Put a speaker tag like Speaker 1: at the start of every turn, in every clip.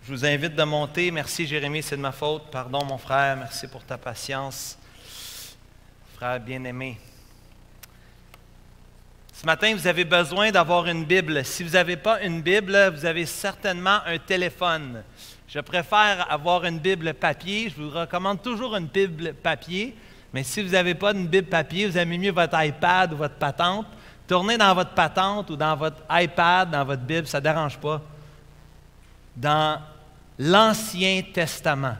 Speaker 1: Je vous invite de monter. Merci Jérémie, c'est de ma faute. Pardon mon frère, merci pour ta patience. Frère bien-aimé. Ce matin, vous avez besoin d'avoir une Bible. Si vous n'avez pas une Bible, vous avez certainement un téléphone. Je préfère avoir une Bible papier. Je vous recommande toujours une Bible papier. Mais si vous n'avez pas une Bible papier, vous aimez mieux votre iPad ou votre patente. Tournez dans votre patente ou dans votre iPad, dans votre Bible, ça ne dérange pas. Dans l'Ancien Testament,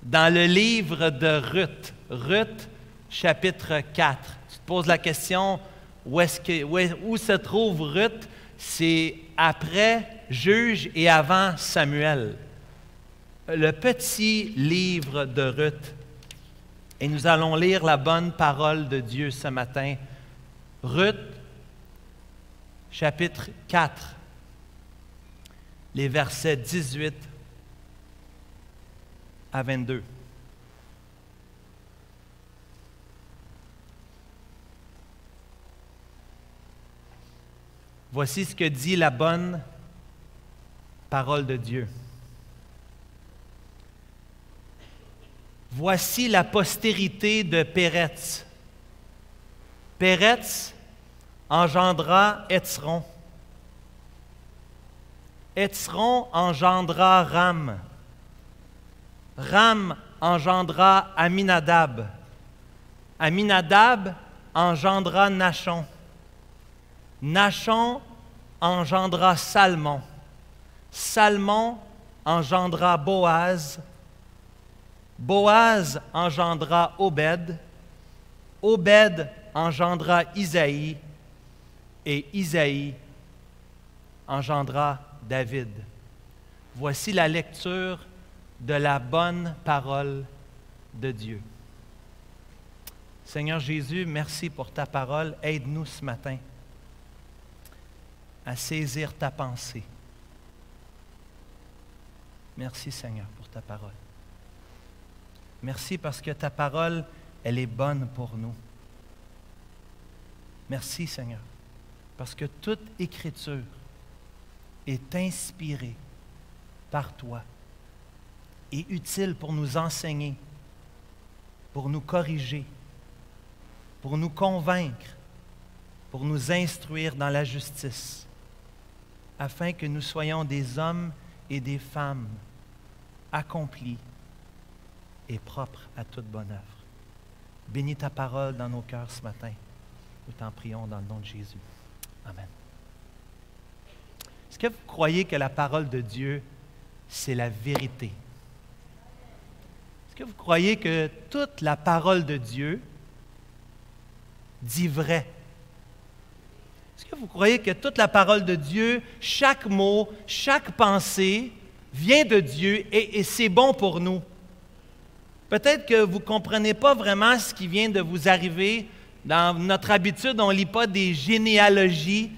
Speaker 1: dans le livre de Ruth, Ruth, chapitre 4. Tu te poses la question, où se trouve Ruth? C'est après Juge et avant Samuel. Le petit livre de Ruth. Et nous allons lire la bonne parole de Dieu ce matin. Ruth, chapitre 4, les versets 18 à 22. Voici ce que dit la bonne parole de Dieu. Voici la postérité de Péretz. Péretz engendra Hétzron. Hétzron engendra Ram. Ram engendra Aminadab. Aminadab engendra Nachon. Nachon engendra Salmon. Salmon engendra Boaz. Boaz engendra Obed. Obed engendra Isaïe. Et Isaïe engendra David. Voici la lecture de la bonne parole de Dieu. Seigneur Jésus, merci pour ta parole. Aide-nous ce matin à saisir ta pensée. Merci Seigneur pour ta parole. Merci parce que ta parole, elle est bonne pour nous. Merci Seigneur, parce que toute écriture est inspirée par toi et utile pour nous enseigner, pour nous corriger, pour nous convaincre, pour nous instruire dans la justice, afin que nous soyons des hommes et des femmes accomplis et propres à toute bonne œuvre. Bénis ta parole dans nos cœurs ce matin. Nous t'en prions dans le nom de Jésus. Amen. Est-ce que vous croyez que la parole de Dieu, c'est la vérité? Est-ce que vous croyez que toute la parole de Dieu dit vrai? Est-ce que vous croyez que toute la parole de Dieu, chaque mot, chaque pensée vient de Dieu et c'est bon pour nous? Peut-être que vous ne comprenez pas vraiment ce qui vient de vous arriver. Dans notre habitude, on ne lit pas des généalogies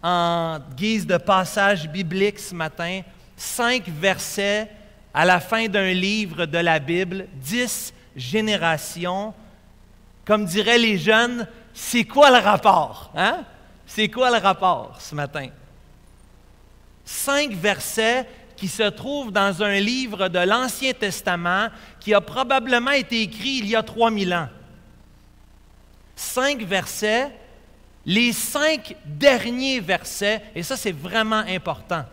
Speaker 1: en guise de passage biblique ce matin. 5 versets à la fin d'un livre de la Bible, 10 générations. Comme diraient les jeunes, c'est quoi le rapport? Hein? C'est quoi le rapport ce matin? 5 versets qui se trouvent dans un livre de l'Ancien Testament qui a probablement été écrit il y a 3000 ans. 5 versets, les 5 derniers versets, et ça c'est vraiment important,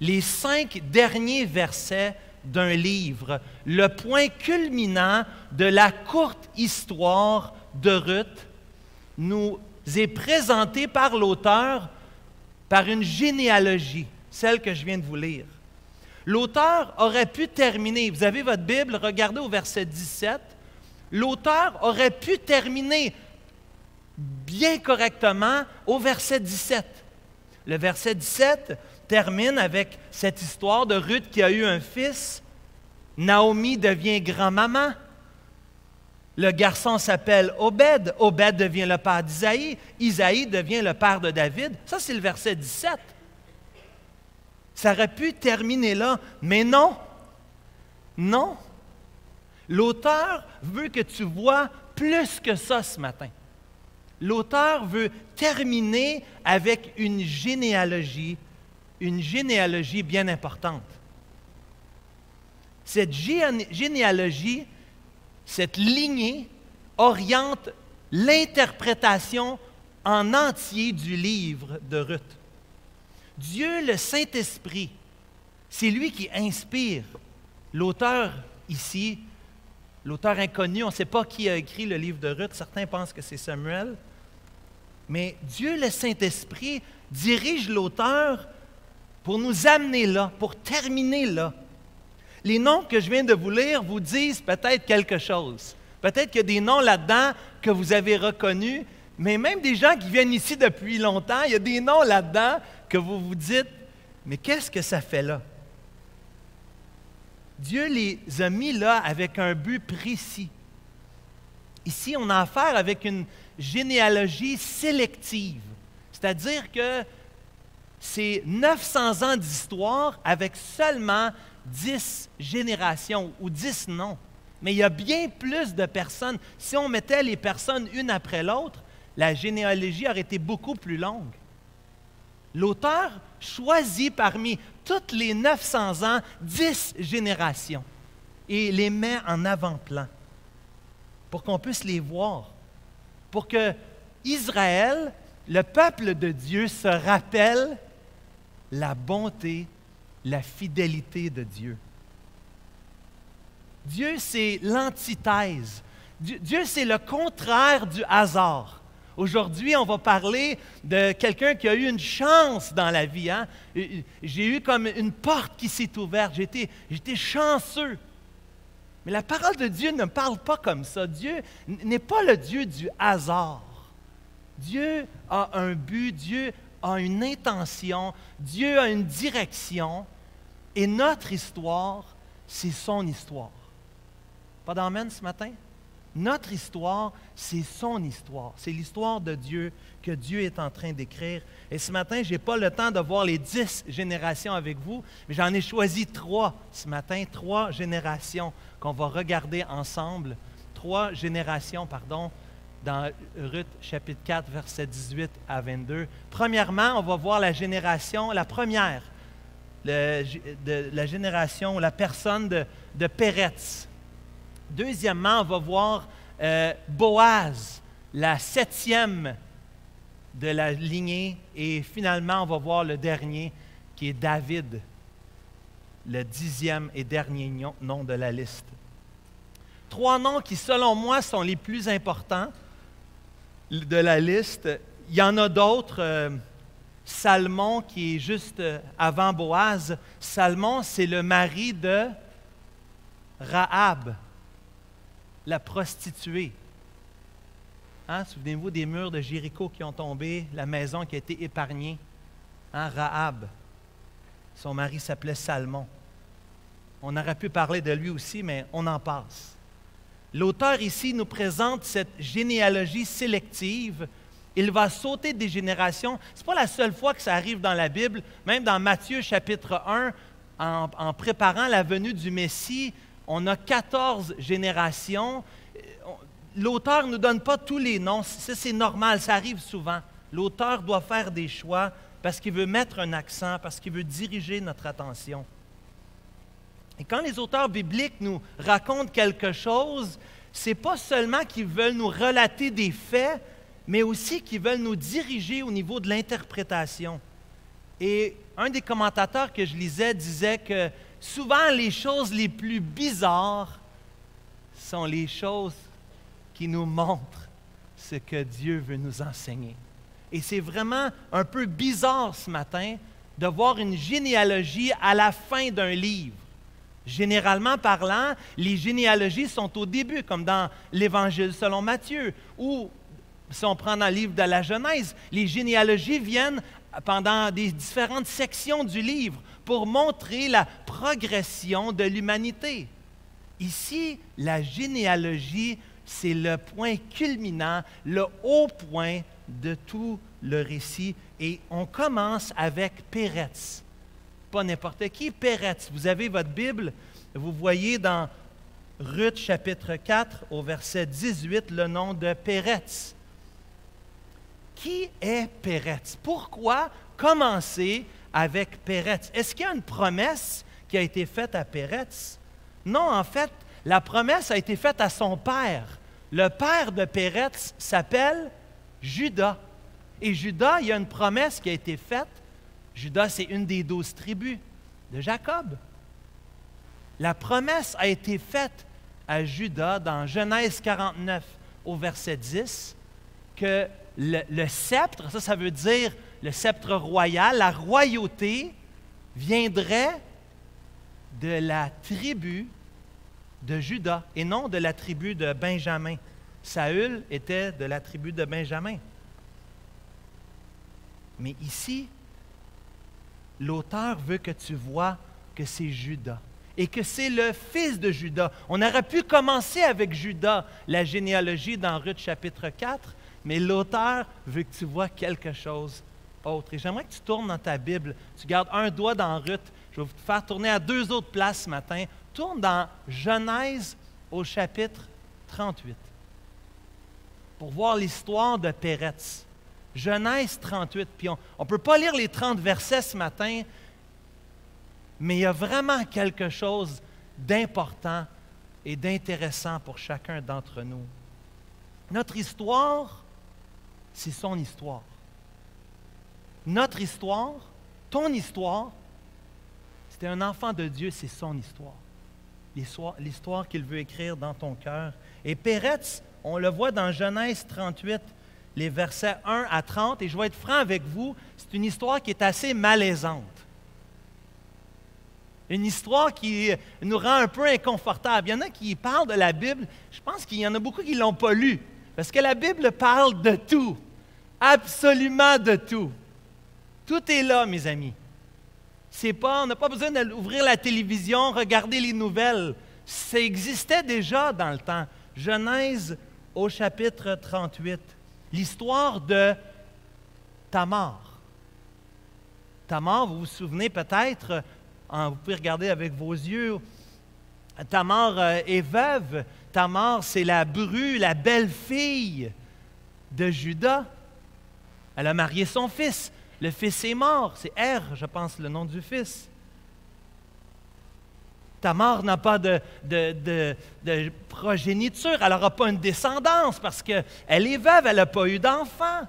Speaker 1: les 5 derniers versets d'un livre, le point culminant de la courte histoire de Ruth, nous est présenté par l'auteur par une généalogie, celle que je viens de vous lire. L'auteur aurait pu terminer, vous avez votre Bible, regardez au verset 17, l'auteur aurait pu terminer bien correctement au verset 17. Le verset 17 termine avec cette histoire de Ruth qui a eu un fils. Naomi devient grand-maman. Le garçon s'appelle Obed. Obed devient le père d'Isaïe. Isaïe devient le père de David. Ça, c'est le verset 17. Ça aurait pu terminer là, mais non. Non. L'auteur veut que tu vois plus que ça ce matin. L'auteur veut terminer avec une généalogie, une généalogie bien importante. Cette généalogie, cette lignée, oriente l'interprétation en entier du livre de Ruth. Dieu, le Saint-Esprit, c'est lui qui inspire. L'auteur ici, l'auteur inconnu, on ne sait pas qui a écrit le livre de Ruth, certains pensent que c'est Samuel, mais Dieu, le Saint-Esprit, dirige l'auteur pour nous amener là, pour terminer là. Les noms que je viens de vous lire vous disent peut-être quelque chose. Peut-être qu'il y a des noms là-dedans que vous avez reconnus, mais même des gens qui viennent ici depuis longtemps, il y a des noms là-dedans que vous vous dites, mais qu'est-ce que ça fait là? Dieu les a mis là avec un but précis. Ici, on a affaire avec une généalogie sélective, c'est-à-dire que c'est 900 ans d'histoire avec seulement 10 générations ou 10 noms. Mais il y a bien plus de personnes. Si on mettait les personnes une après l'autre, la généalogie aurait été beaucoup plus longue. L'auteur choisit parmi toutes les 900 ans 10 générations et les met en avant-plan pour qu'on puisse les voir, pour que Israël, le peuple de Dieu, se rappelle la bonté, la fidélité de Dieu. Dieu, c'est l'antithèse. Dieu, c'est le contraire du hasard. Aujourd'hui, on va parler de quelqu'un qui a eu une chance dans la vie. Hein? J'ai eu comme une porte qui s'est ouverte. J'étais chanceux. Mais la parole de Dieu ne parle pas comme ça. Dieu n'est pas le Dieu du hasard. Dieu a un but, Dieu a une intention, Dieu a une direction. Et notre histoire, c'est son histoire. Pas d'amène ce matin? Notre histoire, c'est son histoire. C'est l'histoire de Dieu que Dieu est en train d'écrire. Et ce matin, je n'ai pas le temps de voir les 10 générations avec vous, mais j'en ai choisi 3 ce matin, 3 générations qu'on va regarder ensemble. 3 générations, pardon, dans Ruth chapitre 4, versets 18 à 22. Premièrement, on va voir la génération, la première, la génération, la personne de Péretz. Deuxièmement, on va voir Boaz, la 7e de la lignée. Et finalement, on va voir le dernier, qui est David, le 10e et dernier nom de la liste. 3 noms qui, selon moi, sont les plus importants de la liste. Il y en a d'autres. Salmon, qui est juste avant Boaz. Salmon, c'est le mari de Rahab, la prostituée. Hein? Souvenez-vous des murs de Jéricho qui ont tombé, la maison qui a été épargnée. Hein? Rahab, son mari s'appelait Salmon. On aurait pu parler de lui aussi, mais on en passe. L'auteur ici nous présente cette généalogie sélective. Il va sauter des générations. Ce n'est pas la seule fois que ça arrive dans la Bible. Même dans Matthieu chapitre 1, en préparant la venue du Messie, on a 14 générations. L'auteur ne nous donne pas tous les noms. Ça, c'est normal, ça arrive souvent. L'auteur doit faire des choix parce qu'il veut mettre un accent, parce qu'il veut diriger notre attention. Et quand les auteurs bibliques nous racontent quelque chose, ce n'est pas seulement qu'ils veulent nous relater des faits, mais aussi qu'ils veulent nous diriger au niveau de l'interprétation. Et un des commentateurs que je lisais disait que souvent les choses les plus bizarres sont les choses qui nous montrent ce que Dieu veut nous enseigner. Et c'est vraiment un peu bizarre ce matin de voir une généalogie à la fin d'un livre. Généralement parlant, les généalogies sont au début, comme dans l'Évangile selon Matthieu, ou si on prend dans le livre de la Genèse, les généalogies viennent pendant des différentes sections du livre pour montrer la progression de l'humanité. Ici, la généalogie, c'est le point culminant, le haut point de tout le récit. Et on commence avec Péretz. Pas n'importe qui, Péretz. Vous avez votre Bible, vous voyez dans Ruth chapitre 4, au verset 18, le nom de Péretz. Qui est Péretz? Pourquoi commencer avec Péretz. Est-ce qu'il y a une promesse qui a été faite à Péretz? Non, en fait, la promesse a été faite à son père. Le père de Péretz s'appelle Juda. Et Juda, il y a une promesse qui a été faite. Juda, c'est une des 12 tribus de Jacob. La promesse a été faite à Juda dans Genèse 49 au verset 10 que le sceptre, ça veut dire le sceptre royal, la royauté viendrait de la tribu de Juda et non de la tribu de Benjamin. Saül était de la tribu de Benjamin. Mais ici, l'auteur veut que tu vois que c'est Juda et que c'est le fils de Juda. On aurait pu commencer avec Juda, la généalogie dans Ruth chapitre 4, mais l'auteur veut que tu vois quelque chose autre. Et j'aimerais que tu tournes dans ta Bible, tu gardes un doigt dans Ruth, je vais vous faire tourner à 2 autres places ce matin. Tourne dans Genèse au chapitre 38 pour voir l'histoire de Péretz. Genèse 38, puis on ne peut pas lire les 30 versets ce matin, mais il y a vraiment quelque chose d'important et d'intéressant pour chacun d'entre nous. Notre histoire, c'est son histoire. Notre histoire, ton histoire, c'était un enfant de Dieu, c'est son histoire. L'histoire qu'il veut écrire dans ton cœur. Et Péretz, on le voit dans Genèse 38, les versets 1 à 30, et je vais être franc avec vous, c'est une histoire qui est assez malaisante. Une histoire qui nous rend un peu inconfortable. Il y en a qui parlent de la Bible, je pense qu'il y en a beaucoup qui ne l'ont pas lu, parce que la Bible parle de tout, absolument de tout. Tout est là, mes amis. On n'a pas besoin d'ouvrir la télévision, regarder les nouvelles. Ça existait déjà dans le temps. Genèse au chapitre 38. L'histoire de Tamar. Tamar, vous vous souvenez peut-être, vous pouvez regarder avec vos yeux, Tamar est veuve. Tamar, c'est la bru, la belle-fille de Juda. Elle a marié son fils. Le fils est mort. C'est je pense, le nom du fils. Tamar n'a pas de progéniture. Elle n'aura pas une descendance parce qu'elle est veuve, elle n'a pas eu d'enfant.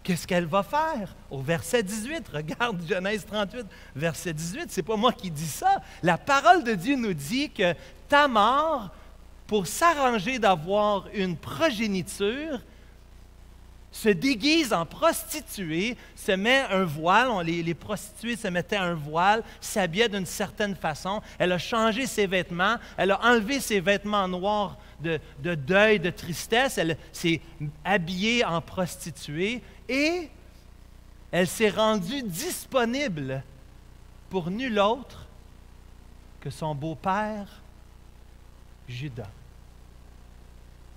Speaker 1: Qu'est-ce qu'elle va faire? Au verset 18, regarde Genèse 38, verset 18, c'est pas moi qui dis ça. La parole de Dieu nous dit que Tamar, pour s'arranger d'avoir une progéniture, se déguise en prostituée, se met un voile, les prostituées se mettaient un voile, s'habillaient d'une certaine façon. Elle a changé ses vêtements, elle a enlevé ses vêtements noirs de deuil, de tristesse, elle s'est habillée en prostituée et elle s'est rendue disponible pour nul autre que son beau-père, Juda.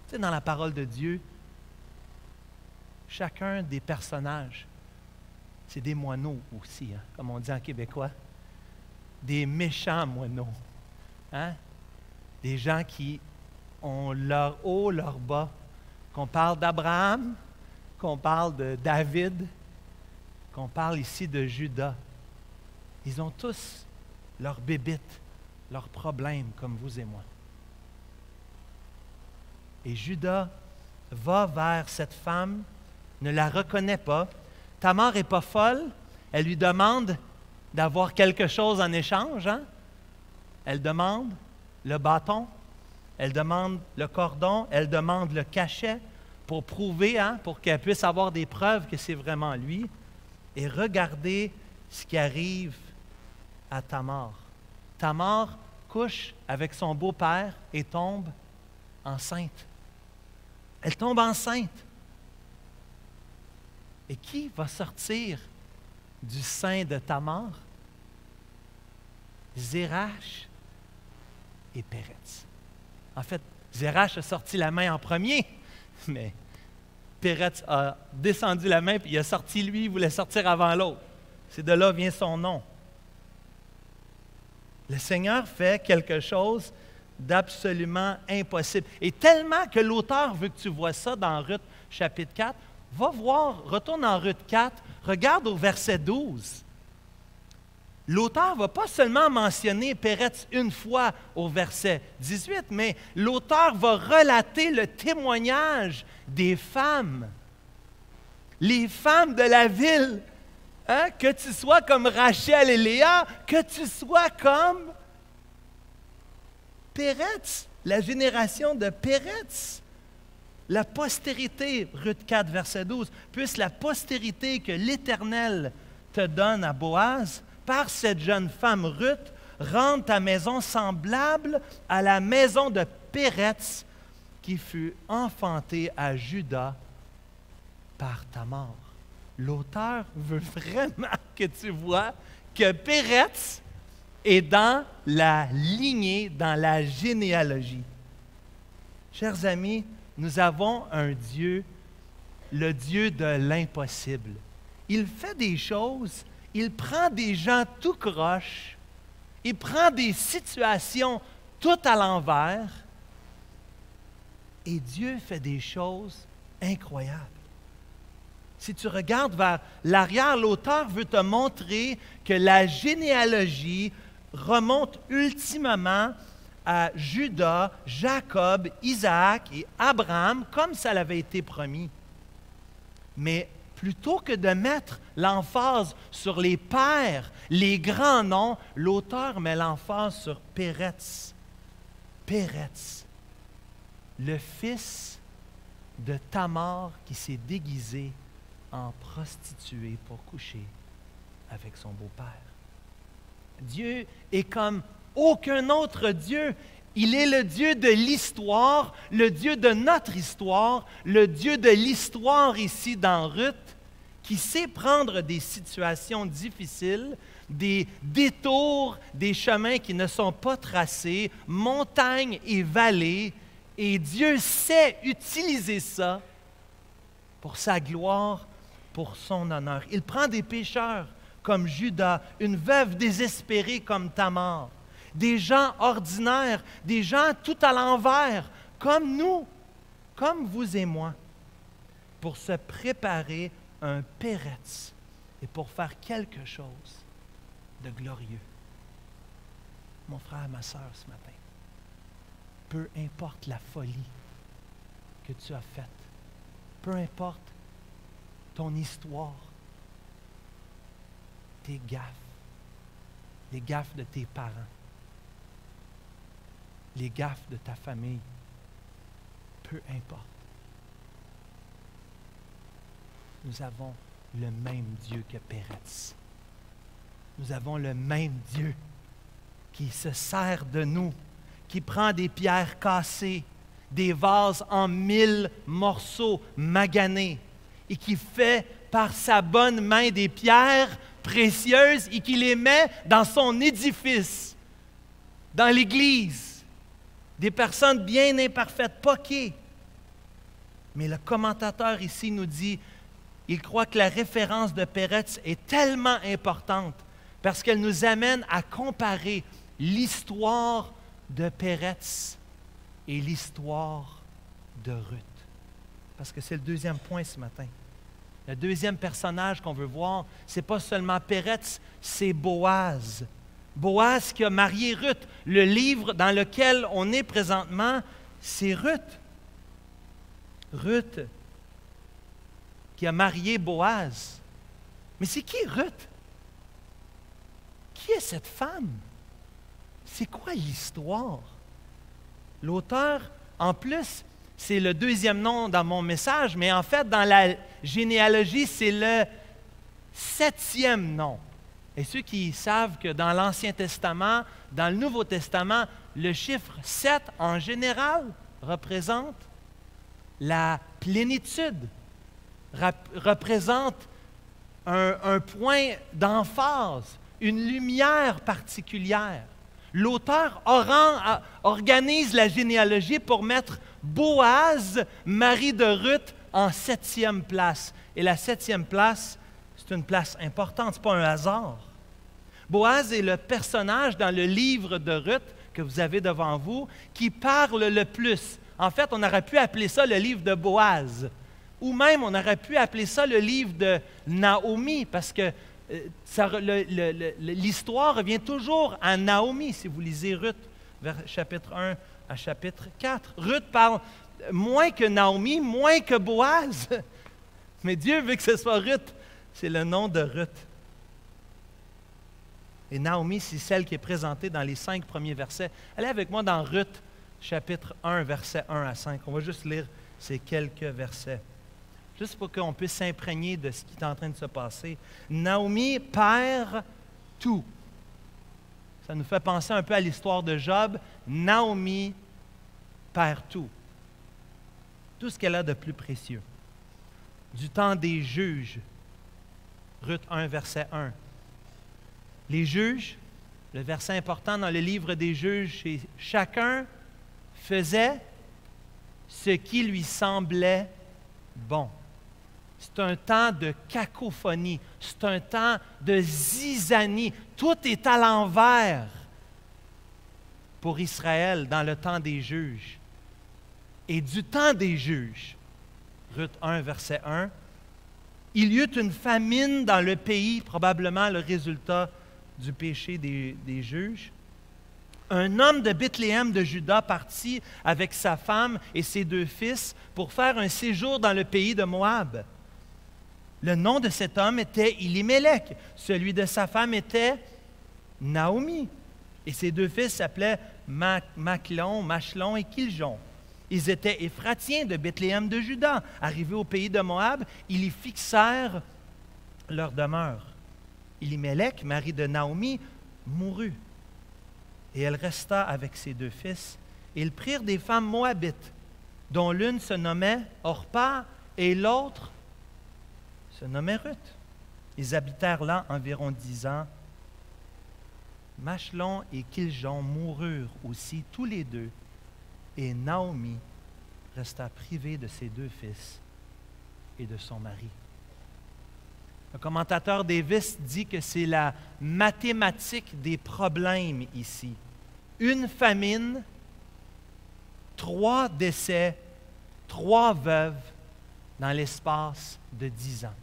Speaker 1: Tu sais, dans la parole de Dieu, chacun des personnages, c'est des moineaux aussi, hein, comme on dit en québécois. Des méchants moineaux. Hein? Des gens qui ont leur haut, leur bas. Qu'on parle d'Abraham, qu'on parle de David, qu'on parle ici de Juda. Ils ont tous leurs bébites, leurs problèmes, comme vous et moi. Et Juda va vers cette femme, ne la reconnaît pas. Tamar n'est pas folle. Elle lui demande d'avoir quelque chose en échange. Hein? Elle demande le bâton, elle demande le cordon, elle demande le cachet pour prouver, hein, pour qu'elle puisse avoir des preuves que c'est vraiment lui. Et regardez ce qui arrive à Tamar. Tamar couche avec son beau-père et tombe enceinte. Elle tombe enceinte. Et qui va sortir du sein de Tamar? Zérach et Péretz. En fait, Zérach a sorti la main en premier, mais Péretz a descendu la main, puis il a sorti lui, il voulait sortir avant l'autre. C'est de là vient son nom. Le Seigneur fait quelque chose d'absolument impossible. Et tellement que l'auteur veut que tu vois ça dans Ruth chapitre 4, va voir, retourne en Ruth 4, regarde au verset 12. L'auteur ne va pas seulement mentionner Péretz une fois au verset 18, mais l'auteur va relater le témoignage des femmes. Les femmes de la ville. Hein? Que tu sois comme Rachel et Léa, que tu sois comme Péretz, la génération de Péretz. La postérité, Ruth 4, verset 12, puisse la postérité que l'Éternel te donne à Boaz, par cette jeune femme Ruth, rendre ta maison semblable à la maison de Péretz qui fut enfantée à Juda par Tamar. L'auteur veut vraiment que tu vois que Péretz est dans la lignée, dans la généalogie. Chers amis, nous avons un Dieu, le Dieu de l'impossible. Il fait des choses, il prend des gens tout croche, il prend des situations tout à l'envers, et Dieu fait des choses incroyables. Si tu regardes vers l'arrière, l'auteur veut te montrer que la généalogie remonte ultimement à Judas, Jacob, Isaac et Abraham, comme ça l'avait été promis. Mais plutôt que de mettre l'emphase sur les pères, les grands noms, l'auteur met l'emphase sur Péretz. Péretz, le fils de Tamar qui s'est déguisé en prostituée pour coucher avec son beau-père. Dieu est comme aucun autre Dieu. Il est le Dieu de l'histoire, le Dieu de notre histoire, le Dieu de l'histoire ici dans Ruth, qui sait prendre des situations difficiles, des détours, des chemins qui ne sont pas tracés, montagnes et vallées, et Dieu sait utiliser ça pour sa gloire, pour son honneur. Il prend des pécheurs comme Judas, une veuve désespérée comme Tamar, des gens ordinaires, des gens tout à l'envers, comme nous, comme vous et moi, pour se préparer un Péretz et pour faire quelque chose de glorieux. Mon frère, ma sœur, ce matin, peu importe la folie que tu as faite, peu importe ton histoire, tes gaffes, les gaffes de tes parents, les gaffes de ta famille, peu importe. Nous avons le même Dieu que Péretz. Nous avons le même Dieu qui se sert de nous, qui prend des pierres cassées, des vases en 1000 morceaux maganés, et qui fait par sa bonne main des pierres précieuses et qui les met dans son édifice, dans l'Église. Des personnes bien imparfaites, poquées. Mais le commentateur ici nous dit, il croit que la référence de Péretz est tellement importante parce qu'elle nous amène à comparer l'histoire de Péretz et l'histoire de Ruth. Parce que c'est le deuxième point ce matin. Le deuxième personnage qu'on veut voir, ce n'est pas seulement Péretz, c'est Boaz. Boaz qui a marié Ruth. Le livre dans lequel on est présentement, c'est Ruth. Ruth qui a marié Boaz. Mais c'est qui Ruth? Qui est cette femme? C'est quoi l'histoire? L'auteur, en plus, c'est le deuxième nom dans mon message, mais en fait, dans la généalogie, c'est le 7e nom. Et ceux qui savent que dans l'Ancien Testament, dans le Nouveau Testament, le chiffre 7, en général, représente la plénitude, représente un point d'emphase, une lumière particulière. L'auteur organise la généalogie pour mettre Boaz, mari de Ruth, en 7e place. Et la 7e place, c'est une place importante, ce n'est pas un hasard. Boaz est le personnage dans le livre de Ruth que vous avez devant vous qui parle le plus. En fait, on aurait pu appeler ça le livre de Boaz, ou même on aurait pu appeler ça le livre de Naomi, parce que l'histoire revient toujours à Naomi, si vous lisez Ruth, vers chapitre 1 à chapitre 4. Ruth parle moins que Naomi, moins que Boaz, mais Dieu veut que ce soit Ruth. C'est le nom de Ruth. Et Naomi, c'est celle qui est présentée dans les 5 premiers versets. Allez avec moi dans Ruth, chapitre 1, versets 1 à 5. On va juste lire ces quelques versets, juste pour qu'on puisse s'imprégner de ce qui est en train de se passer. Naomi perd tout. Ça nous fait penser un peu à l'histoire de Job. Naomi perd tout. Tout ce qu'elle a de plus précieux. Du temps des juges. Ruth 1, verset 1. Les juges, le verset important dans le livre des juges, c'est « Chacun faisait ce qui lui semblait bon ». C'est un temps de cacophonie, c'est un temps de zizanie. Tout est à l'envers pour Israël dans le temps des juges. Et du temps des juges, Ruth 1, verset 1, il y eut une famine dans le pays, probablement le résultat du péché des juges. Un homme de Bethléem de Juda partit avec sa femme et ses 2 fils pour faire un séjour dans le pays de Moab. Le nom de cet homme était Élimélec. Celui de sa femme était Naomi. Et ses 2 fils s'appelaient Machlon et Kiljon. Ils étaient Éphratiens de Bethléem de Juda. Arrivés au pays de Moab, ils y fixèrent leur demeure. Élimélec, mari de Naomi, mourut. Et elle resta avec ses 2 fils. Et ils prirent des femmes moabites, dont l'une se nommait Orpa et l'autre se nommait Ruth. Ils habitèrent là environ 10 ans. Machlon et Kiljon moururent aussi tous les 2, et Naomi resta privée de ses 2 fils et de son mari. Le commentateur Davis dit que c'est la mathématique des problèmes ici. Une famine, 3 décès, 3 veuves dans l'espace de 10 ans.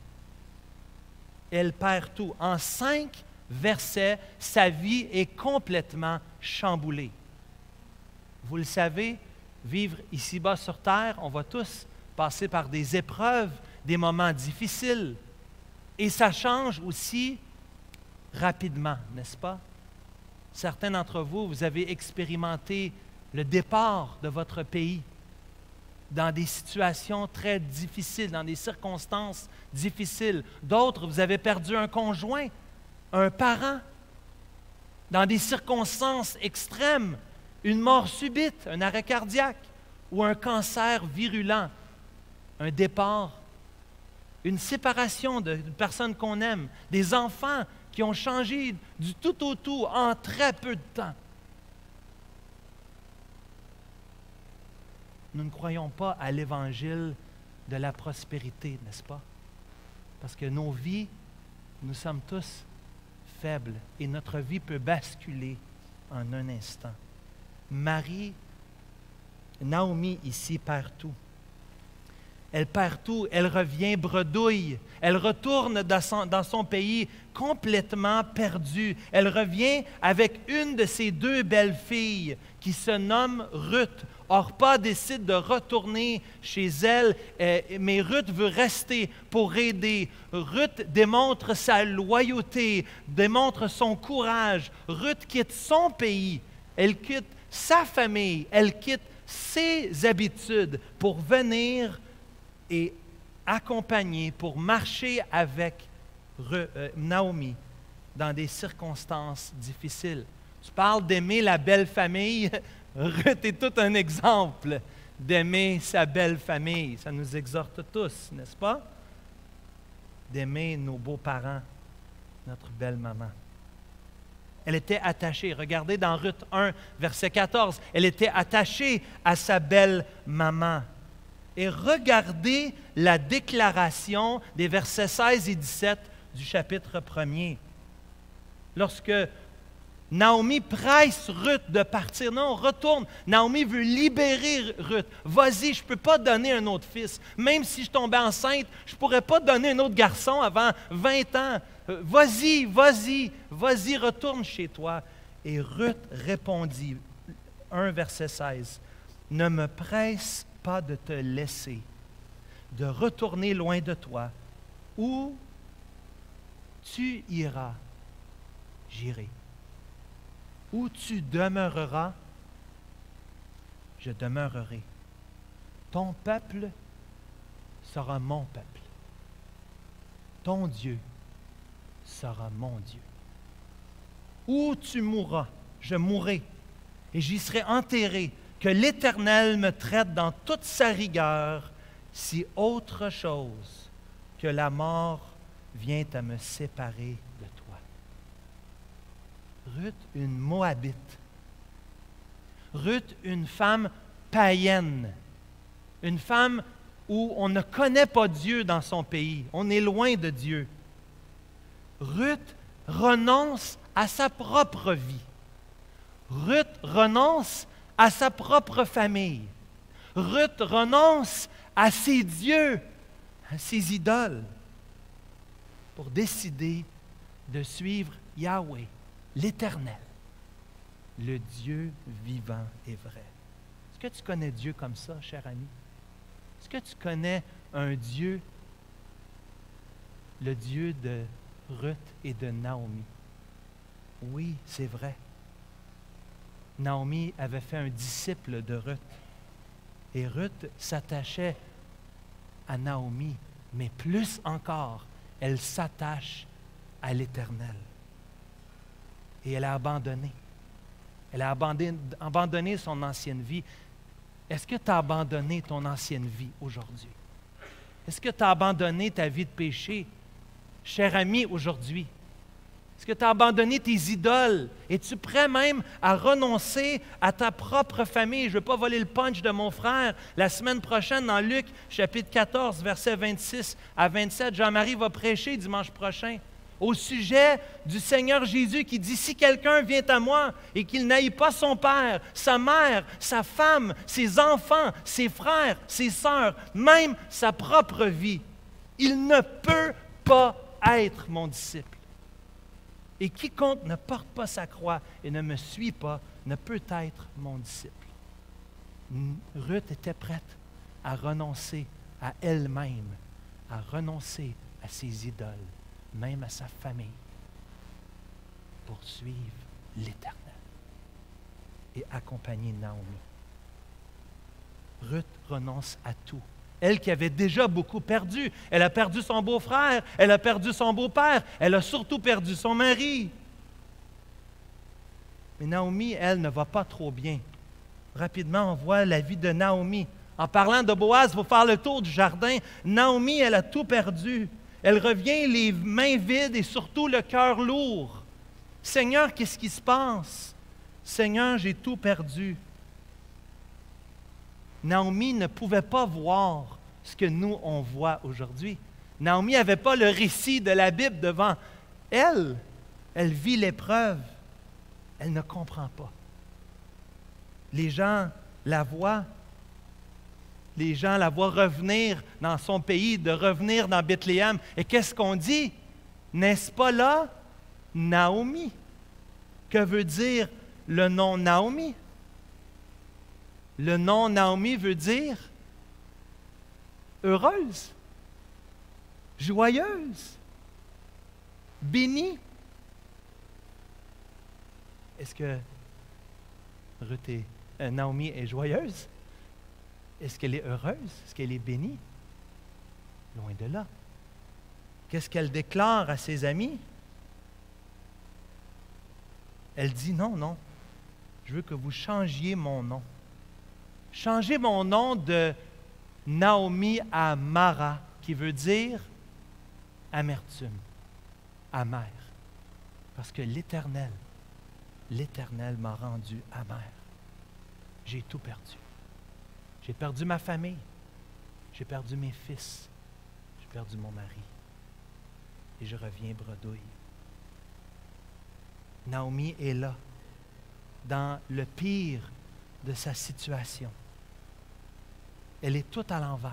Speaker 1: Elle perd tout. En 5 versets, sa vie est complètement chamboulée. Vous le savez, vivre ici-bas sur terre, on va tous passer par des épreuves, des moments difficiles. Et ça change aussi rapidement, n'est-ce pas? Certains d'entre vous, vous avez expérimenté le départ de votre pays dans des situations très difficiles, dans des circonstances difficiles. D'autres, vous avez perdu un conjoint, un parent, dans des circonstances extrêmes, une mort subite, un arrêt cardiaque ou un cancer virulent, un départ, une séparation d'une personne qu'on aime, des enfants qui ont changé du tout au tout en très peu de temps. Nous ne croyons pas à l'évangile de la prospérité, n'est-ce pas? Parce que nos vies, nous sommes tous faibles et notre vie peut basculer en un instant. Naomi ici perd tout. Elle perd tout, elle revient bredouille, elle retourne dans son pays complètement perdue. Elle revient avec une de ses 2 belles filles qui se nomme Ruth. Orpa décide de retourner chez elle, mais Ruth veut rester pour aider. Ruth démontre sa loyauté, démontre son courage. Ruth quitte son pays, elle quitte sa famille, elle quitte ses habitudes pour venir et accompagner, pour marcher avec Naomi dans des circonstances difficiles. Tu parles d'aimer la belle famille. Ruth est tout un exemple d'aimer sa belle famille. Ça nous exhorte tous, n'est-ce pas? D'aimer nos beaux-parents, notre belle maman. Elle était attachée. Regardez dans Ruth 1, verset 14. Elle était attachée à sa belle maman. Et regardez la déclaration des versets 16 et 17 du chapitre 1er. Lorsque Naomi presse Ruth de partir. Non, retourne. Naomi veut libérer Ruth. Vas-y, je ne peux pas donner un autre fils. Même si je tombais enceinte, je ne pourrais pas donner un autre garçon avant 20 ans. Vas-y, vas-y, vas-y, retourne chez toi. Et Ruth répondit, 1 verset 16, « Ne me presse pas de te laisser, de retourner loin de toi. Où tu iras, j'irai. Où tu demeureras, je demeurerai. Ton peuple sera mon peuple. Ton Dieu sera mon Dieu. Où tu mourras, je mourrai, et j'y serai enterré. Que l'Éternel me traite dans toute sa rigueur, si autre chose que la mort vient à me séparer de toi. » Ruth, une Moabite. Ruth, une femme païenne. Une femme où on ne connaît pas Dieu dans son pays. On est loin de Dieu. Ruth renonce à sa propre vie. Ruth renonce à sa propre famille. Ruth renonce à ses dieux, à ses idoles, pour décider de suivre Yahweh, l'Éternel, le Dieu vivant et vrai. Est-ce que tu connais Dieu comme ça, cher ami? Est-ce que tu connais un Dieu, le Dieu de Ruth et de Naomi? Oui, c'est vrai. Naomi avait fait un disciple de Ruth. Et Ruth s'attachait à Naomi, mais plus encore, elle s'attache à l'Éternel. Et elle a abandonné. Elle a abandonné son ancienne vie. Est-ce que tu as abandonné ton ancienne vie aujourd'hui? Est-ce que tu as abandonné ta vie de péché, cher ami, aujourd'hui? Est-ce que tu as abandonné tes idoles? Es-tu prêt même à renoncer à ta propre famille? Je ne veux pas voler le punch de mon frère. La semaine prochaine, dans Luc, chapitre 14, versets 26 à 27, Jean-Marie va prêcher dimanche prochain au sujet du Seigneur Jésus qui dit, « Si quelqu'un vient à moi et qu'il n'haït pas son père, sa mère, sa femme, ses enfants, ses frères, ses sœurs, même sa propre vie, il ne peut pas être mon disciple. Et quiconque ne porte pas sa croix et ne me suit pas ne peut être mon disciple. » Ruth était prête à renoncer à elle-même, à renoncer à ses idoles, même à sa famille, pour suivre l'Éternel et accompagner Naomi. Ruth renonce à tout. Elle qui avait déjà beaucoup perdu. Elle a perdu son beau-frère, elle a perdu son beau-père, elle a surtout perdu son mari. Mais Naomi, elle, ne va pas trop bien. Rapidement, on voit la vie de Naomi. En parlant de Boaz, il faut faire le tour du jardin. Naomi, elle a tout perdu. Elle revient les mains vides et surtout le cœur lourd. « Seigneur, qu'est-ce qui se passe? Seigneur, j'ai tout perdu. » Naomi ne pouvait pas voir ce que nous, on voit aujourd'hui. Naomi n'avait pas le récit de la Bible devant elle. Elle vit l'épreuve. Elle ne comprend pas. Les gens la voient. Les gens la voient revenir dans son pays, de revenir dans Bethléem. Et qu'est-ce qu'on dit? N'est-ce pas là Naomi? Que veut dire le nom Naomi? Le nom Naomi veut dire heureuse, joyeuse, bénie. Est-ce que Naomi est joyeuse? Est-ce qu'elle est heureuse? Est-ce qu'elle est bénie? Loin de là. Qu'est-ce qu'elle déclare à ses amis? Elle dit non, non, je veux que vous changiez mon nom. Changez mon nom de Naomi à Mara, qui veut dire amertume, amère. Parce que l'Éternel m'a rendu amer. J'ai tout perdu. J'ai perdu ma famille. J'ai perdu mes fils. J'ai perdu mon mari. Et je reviens bredouille. Naomi est là, dans le pire de sa situation. Elle est toute à l'envers.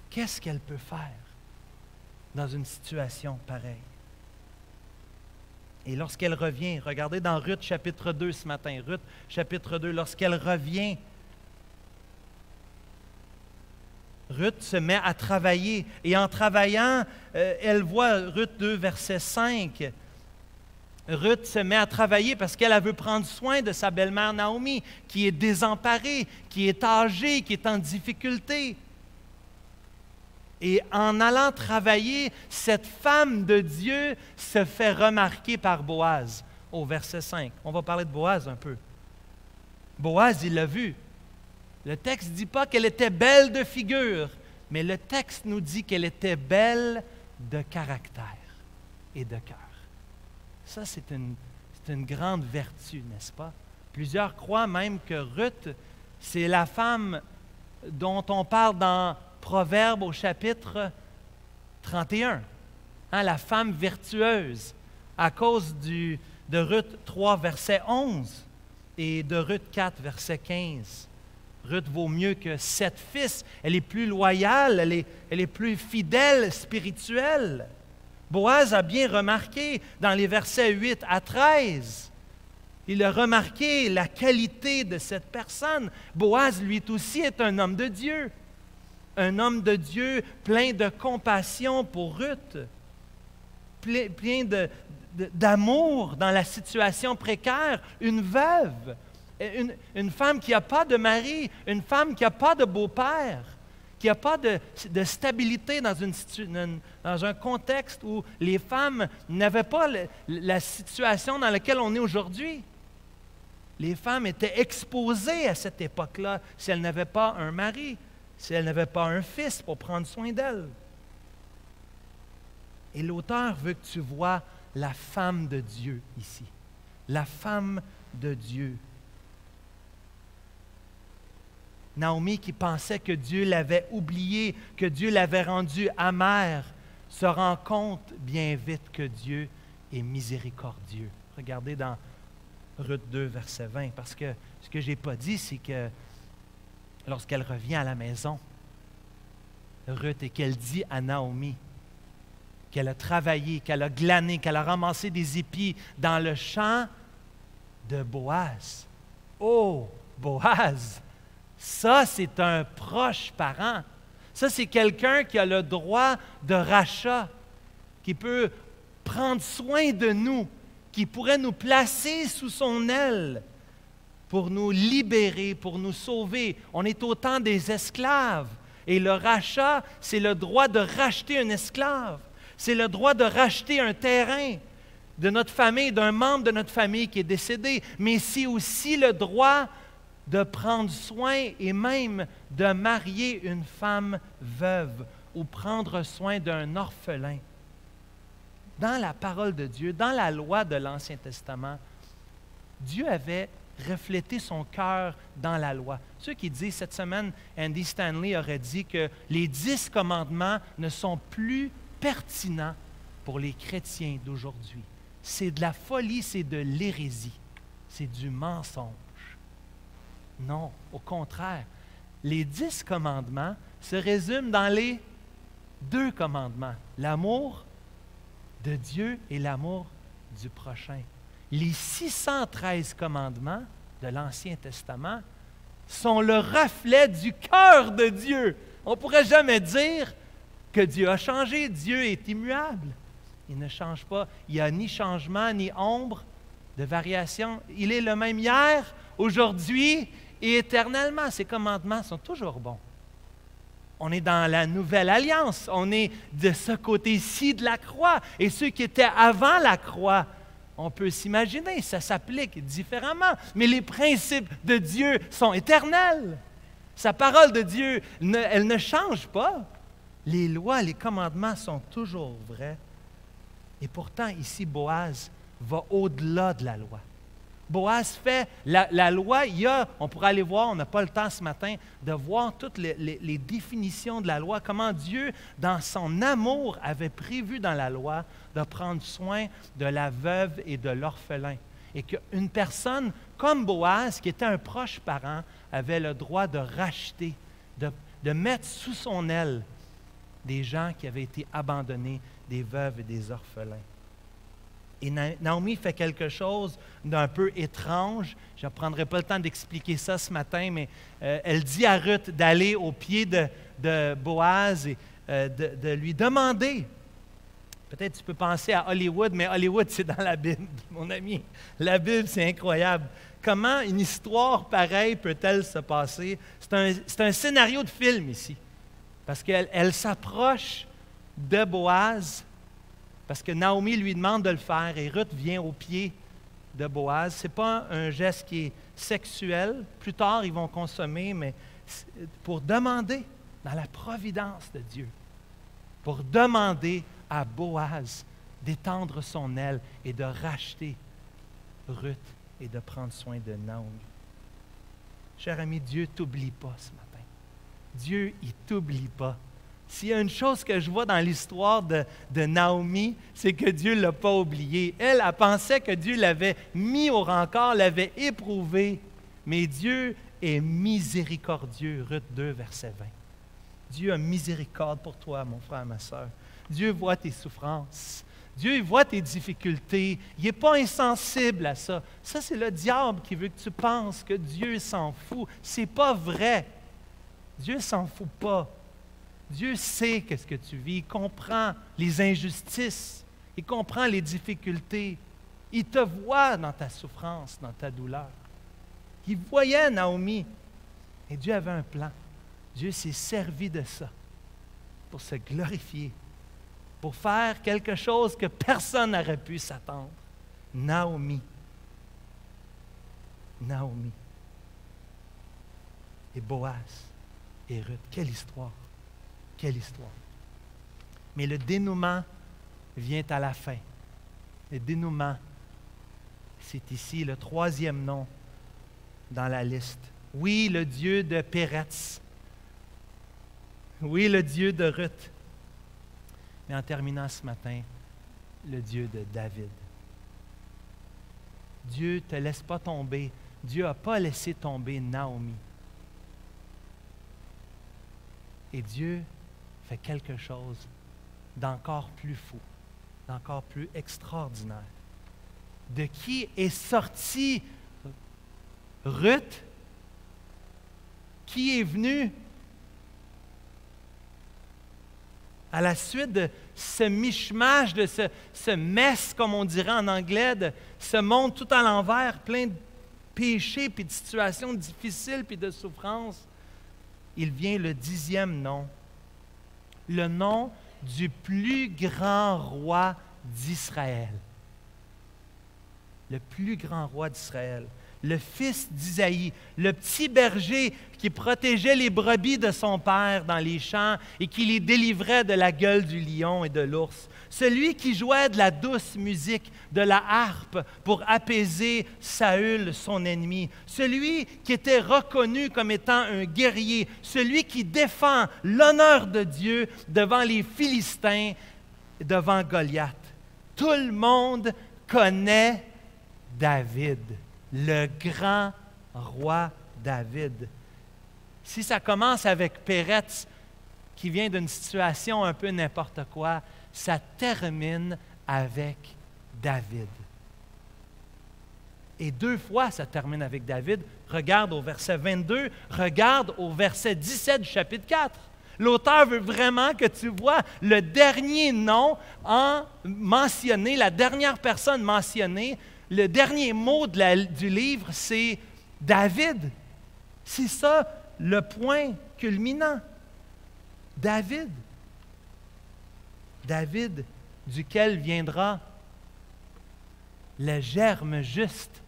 Speaker 1: Qu'est-ce qu'elle peut faire dans une situation pareille? Et lorsqu'elle revient, regardez dans Ruth chapitre 2 ce matin, Ruth chapitre 2, lorsqu'elle revient, Ruth se met à travailler. Et en travaillant, elle voit Ruth 2, verset 5. Ruth se met à travailler parce qu'elle veut prendre soin de sa belle-mère Naomi, qui est désemparée, qui est âgée, qui est en difficulté. Et en allant travailler, cette femme de Dieu se fait remarquer par Boaz, au verset 5. On va parler de Boaz un peu. Boaz, il l'a vu. Le texte ne dit pas qu'elle était belle de figure, mais le texte nous dit qu'elle était belle de caractère et de cœur. Ça, c'est une grande vertu, n'est-ce pas? Plusieurs croient même que Ruth, c'est la femme dont on parle dans Proverbes au chapitre 31, la femme vertueuse, à cause de Ruth 3, verset 11 et de Ruth 4, verset 15. Ruth vaut mieux que 7 fils. Elle est plus loyale, elle est plus fidèle, spirituelle. Boaz a bien remarqué dans les versets 8 à 13. Il a remarqué la qualité de cette personne. Boaz, lui aussi, est un homme de Dieu. Un homme de Dieu plein de compassion pour Ruth, plein d'amour dans la situation précaire, une veuve, une femme qui n'a pas de mari, une femme qui n'a pas de beau-père, qui n'a pas de stabilité dans un contexte où les femmes n'avaient pas la situation dans laquelle on est aujourd'hui. Les femmes étaient exposées à cette époque-là si elles n'avaient pas un mari, si elles n'avaient pas un fils pour prendre soin d'elles. Et l'auteur veut que tu vois la femme de Dieu ici. La femme de Dieu. Naomi, qui pensait que Dieu l'avait oubliée, que Dieu l'avait rendue amère, se rend compte bien vite que Dieu est miséricordieux. Regardez dans Ruth 2, verset 20, parce que ce que je n'ai pas dit, c'est que lorsqu'elle revient à la maison, Ruth, et qu'elle dit à Naomi qu'elle a travaillé, qu'elle a glané, qu'elle a ramassé des épis dans le champ de Boaz. Oh, Boaz! Ça, c'est un proche parent. Ça, c'est quelqu'un qui a le droit de rachat, qui peut prendre soin de nous, qui pourrait nous placer sous son aile pour nous libérer, pour nous sauver. On est autant des esclaves. Et le rachat, c'est le droit de racheter un esclave. C'est le droit de racheter un terrain de notre famille, d'un membre de notre famille qui est décédé. Mais c'est aussi le droit de prendre soin et même de marier une femme veuve ou prendre soin d'un orphelin. Dans la parole de Dieu, dans la loi de l'Ancien Testament, Dieu avait reflété son cœur dans la loi. Ceux qui disent, cette semaine, Andy Stanley aurait dit que les 10 commandements ne sont plus pertinents pour les chrétiens d'aujourd'hui. C'est de la folie, c'est de l'hérésie, c'est du mensonge. Non, au contraire, les 10 commandements se résument dans les 2 commandements, l'amour de Dieu et l'amour du prochain. Les 613 commandements de l'Ancien Testament sont le reflet du cœur de Dieu. On ne pourrait jamais dire que Dieu a changé. Dieu est immuable. Il ne change pas. Il n'y a ni changement, ni ombre de variation. Il est le même hier, aujourd'hui et éternellement. Ces commandements sont toujours bons. On est dans la nouvelle alliance. On est de ce côté-ci de la croix. Et ceux qui étaient avant la croix, on peut s'imaginer, ça s'applique différemment. Mais les principes de Dieu sont éternels. Sa parole de Dieu, elle ne change pas. Les lois, les commandements sont toujours vrais. Et pourtant, ici, Boaz va au-delà de la loi. Boaz fait la loi, on pourrait aller voir, on n'a pas le temps ce matin, de voir toutes les définitions de la loi, comment Dieu, dans son amour, avait prévu dans la loi de prendre soin de la veuve et de l'orphelin. Et qu'une personne comme Boaz, qui était un proche parent, avait le droit de racheter, de mettre sous son aile des gens qui avaient été abandonnés, des veuves et des orphelins. Et Naomi fait quelque chose d'un peu étrange. Je ne prendrai pas le temps d'expliquer ça ce matin, mais elle dit à Ruth d'aller au pied de Boaz et de lui demander. Peut-être tu peux penser à Hollywood, mais Hollywood, c'est dans la Bible, mon ami. La Bible, c'est incroyable. Comment une histoire pareille peut-elle se passer? C'est un scénario de film ici. Parce qu'elle s'approche de Boaz, parce que Naomi lui demande de le faire, et Ruth vient au pied de Boaz. Ce n'est pas un geste qui est sexuel. Plus tard, ils vont consommer, mais pour demander, dans la providence de Dieu, pour demander à Boaz d'étendre son aile et de racheter Ruth et de prendre soin de Naomi. Cher ami, Dieu ne t'oublie pas ce matin. Dieu, il ne t'oublie pas. S'il y a une chose que je vois dans l'histoire de Naomi, c'est que Dieu ne l'a pas oubliée. Elle pensait que Dieu l'avait mis au rencard, l'avait éprouvé. Mais Dieu est miséricordieux. Ruth 2, verset 20. Dieu a miséricorde pour toi, mon frère, ma soeur. Dieu voit tes souffrances. Dieu voit tes difficultés. Il n'est pas insensible à ça. Ça, c'est le diable qui veut que tu penses que Dieu s'en fout. Ce n'est pas vrai. Dieu ne s'en fout pas. Dieu sait ce que tu vis. Il comprend les injustices. Il comprend les difficultés. Il te voit dans ta souffrance, dans ta douleur. Il voyait Naomi. Et Dieu avait un plan. Dieu s'est servi de ça pour se glorifier, pour faire quelque chose que personne n'aurait pu s'attendre. Naomi. Et Boaz et Ruth. Quelle histoire! Quelle histoire! Mais le dénouement vient à la fin. Le dénouement, c'est ici le troisième nom dans la liste. Oui, le Dieu de Péretz. Oui, le Dieu de Ruth. Mais en terminant ce matin, le Dieu de David. Dieu ne te laisse pas tomber. Dieu n'a pas laissé tomber Naomi. Et Dieu fait quelque chose d'encore plus fou, d'encore plus extraordinaire. De qui est sortie Ruth? Qui est venu à la suite de ce mishmash, de ce mess, comme on dirait en anglais, de ce monde tout à l'envers, plein de péchés, puis de situations difficiles, puis de souffrances, il vient le 10e nom, le nom du plus grand roi d'Israël. Le plus grand roi d'Israël. Le fils d'Isaïe, le petit berger qui protégeait les brebis de son père dans les champs et qui les délivrait de la gueule du lion et de l'ours. Celui qui jouait de la douce musique, de la harpe pour apaiser Saül, son ennemi. Celui qui était reconnu comme étant un guerrier. Celui qui défend l'honneur de Dieu devant les Philistins, devant Goliath. Tout le monde connaît David. Le grand roi David. Si ça commence avec Péretz, qui vient d'une situation un peu n'importe quoi, ça termine avec David. Et 2 fois, ça termine avec David. Regarde au verset 22, regarde au verset 17 du chapitre 4. L'auteur veut vraiment que tu vois le dernier nom mentionné, la dernière personne mentionnée. Le dernier mot du livre, c'est David. C'est ça le point culminant. David. David, duquel viendra le germe juste,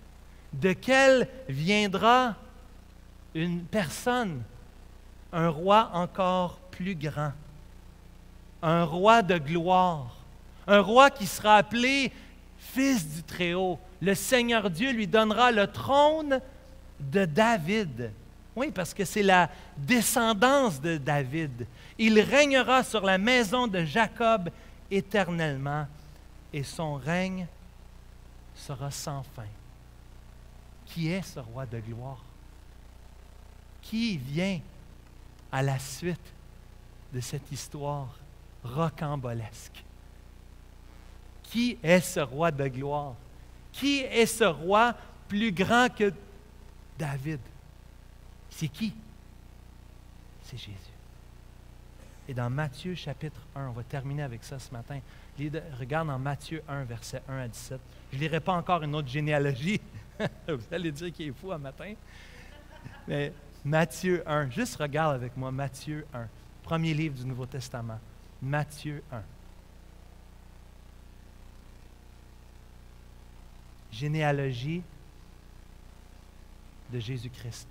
Speaker 1: duquel viendra une personne, un roi encore plus grand, un roi de gloire, un roi qui sera appelé fils du Très-Haut. Le Seigneur Dieu lui donnera le trône de David. Oui, parce que c'est la descendance de David. Il régnera sur la maison de Jacob éternellement, et son règne sera sans fin. Qui est ce roi de gloire? Qui vient à la suite de cette histoire rocambolesque? Qui est ce roi de gloire? Qui est ce roi plus grand que David? C'est qui? C'est Jésus. Et dans Matthieu chapitre 1, on va terminer avec ça ce matin. Regarde dans Matthieu 1, versets 1 à 17. Je ne lirai pas encore une autre généalogie. Vous allez dire qu'il est fou un matin. Mais Matthieu 1, juste regarde avec moi Matthieu 1, premier livre du Nouveau Testament. Matthieu 1. Généalogie de Jésus-Christ.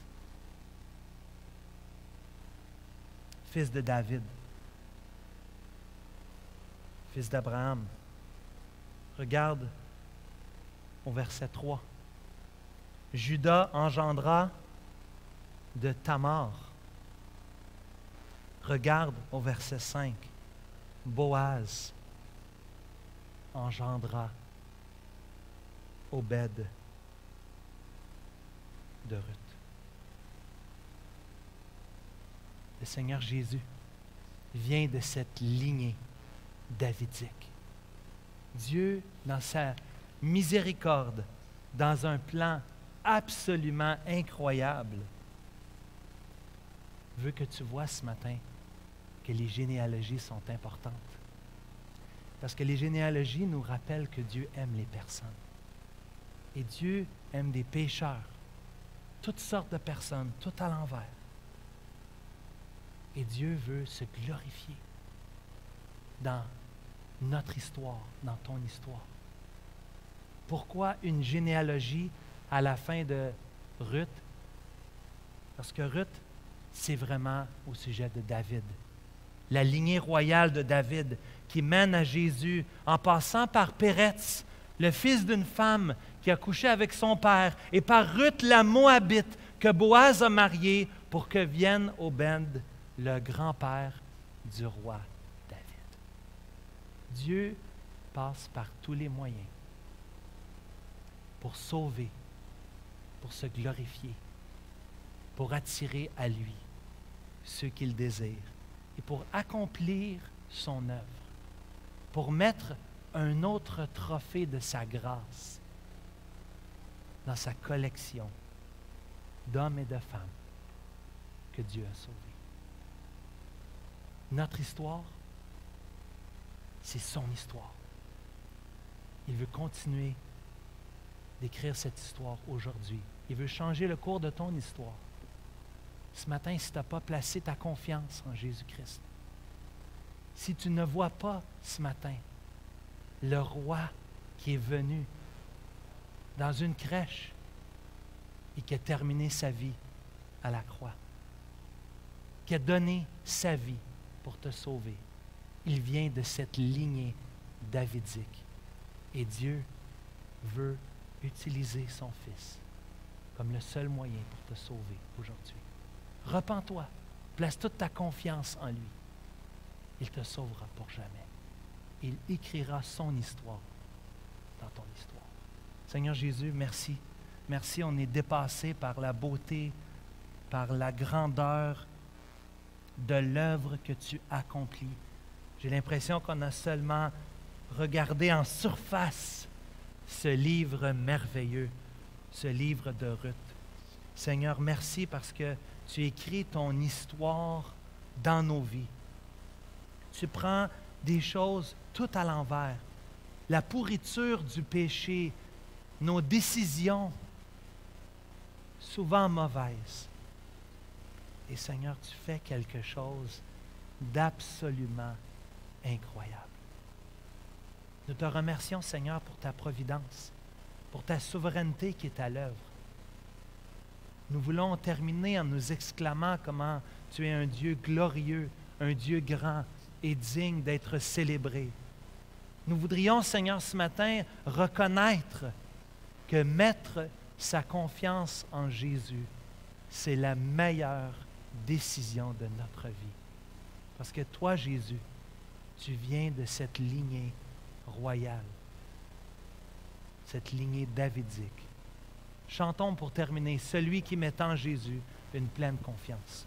Speaker 1: Fils de David. Fils d'Abraham. Regarde au verset 3. Judas engendra de Tamar. Regarde au verset 5. Boaz engendra Obed de Ruth. Le Seigneur Jésus vient de cette lignée davidique. Dieu, dans sa miséricorde, dans un plan absolument incroyable, veut que tu vois ce matin que les généalogies sont importantes. Parce que les généalogies nous rappellent que Dieu aime les personnes. Et Dieu aime des pécheurs, toutes sortes de personnes, tout à l'envers. Et Dieu veut se glorifier dans notre histoire, dans ton histoire. Pourquoi une généalogie à la fin de Ruth? Parce que Ruth, c'est vraiment au sujet de David. La lignée royale de David qui mène à Jésus en passant par Péretz, le fils d'une femme qui a couché avec son père, et par Ruth la Moabite que Boaz a mariée pour que vienne Obed, le grand-père du roi David. Dieu passe par tous les moyens pour sauver, pour se glorifier, pour attirer à lui ceux qu'il désire et pour accomplir son œuvre, pour mettre un autre trophée de sa grâce dans sa collection d'hommes et de femmes que Dieu a sauvés. Notre histoire, c'est son histoire. Il veut continuer d'écrire cette histoire aujourd'hui. Il veut changer le cours de ton histoire. Ce matin, si tu n'as pas placé ta confiance en Jésus-Christ, si tu ne vois pas ce matin le roi qui est venu dans une crèche et qui a terminé sa vie à la croix, qui a donné sa vie pour te sauver. Il vient de cette lignée davidique. Et Dieu veut utiliser son Fils comme le seul moyen pour te sauver aujourd'hui. Repens-toi, place toute ta confiance en lui. Il te sauvera pour jamais. Il écrira son histoire dans ton histoire. Seigneur Jésus, merci. Merci, on est dépassé par la beauté, par la grandeur de l'œuvre que tu accomplis. J'ai l'impression qu'on a seulement regardé en surface ce livre merveilleux, ce livre de Ruth. Seigneur, merci parce que tu écris ton histoire dans nos vies. Tu prends des choses tout à l'envers. La pourriture du péché, nos décisions, souvent mauvaises. Et Seigneur, tu fais quelque chose d'absolument incroyable. Nous te remercions, Seigneur, pour ta providence, pour ta souveraineté qui est à l'œuvre. Nous voulons terminer en nous exclamant comment tu es un Dieu glorieux, un Dieu grand et digne d'être célébré. Nous voudrions, Seigneur, ce matin, reconnaître que mettre sa confiance en Jésus, c'est la meilleure décision de notre vie. Parce que toi, Jésus, tu viens de cette lignée royale, cette lignée davidique. Chantons pour terminer, celui qui met en Jésus une pleine confiance.